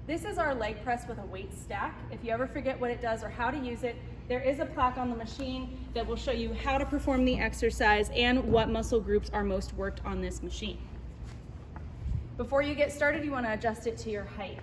This is our leg press with a weight stack. If you ever forget what it does or how to use it, there is a plaque on the machine that will show you how to perform the exercise and what muscle groups are most worked on this machine. Before you get started, you want to adjust it to your height.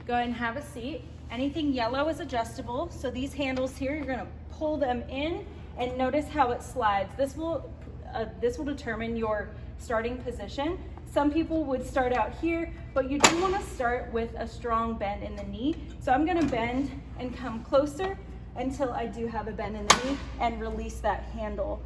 Go ahead and have a seat. Anything yellow is adjustable. So these handles here, you're going to pull them in and notice how it slides. This will determine your starting position. Some people would start out here, but you do want to start with a strong bend in the knee. So I'm going to bend and come closer until I do have a bend in the knee and release that handle.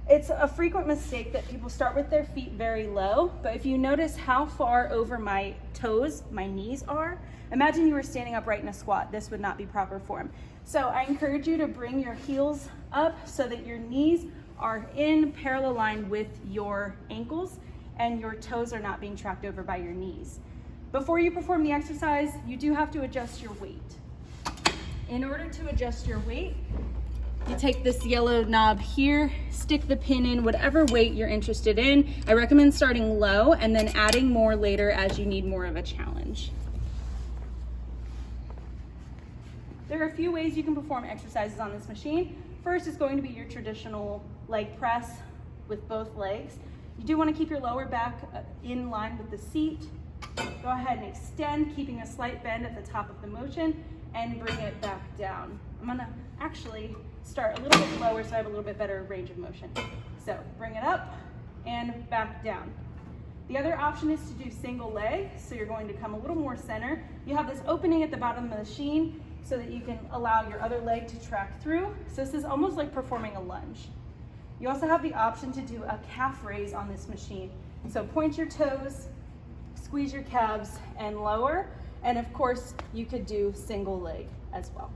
It's a frequent mistake that people start with their feet very low, but if you notice how far over my toes, my knees are, imagine you were standing upright in a squat. This would not be proper form. So I encourage you to bring your heels up so that your knees are in parallel line with your ankles and your toes are not being tracked over by your knees. Before you perform the exercise, you do have to adjust your weight. In order to adjust your weight, you take this yellow knob here, stick the pin in whatever weight you're interested in. I recommend starting low and then adding more later as you need more of a challenge. There are a few ways you can perform exercises on this machine. First is going to be your traditional leg press with both legs. You do want to keep your lower back in line with the seat. Go ahead and extend, keeping a slight bend at the top of the motion, and bring it back down. I'm going to actually start a little bit lower so I have a little bit better range of motion. So bring it up and back down. The other option is to do single leg, so you're going to come a little more center. You have this opening at the bottom of the machine so that you can allow your other leg to track through. So this is almost like performing a lunge. You also have the option to do a calf raise on this machine. So point your toes, squeeze your calves, and lower. And of course, you could do single leg as well.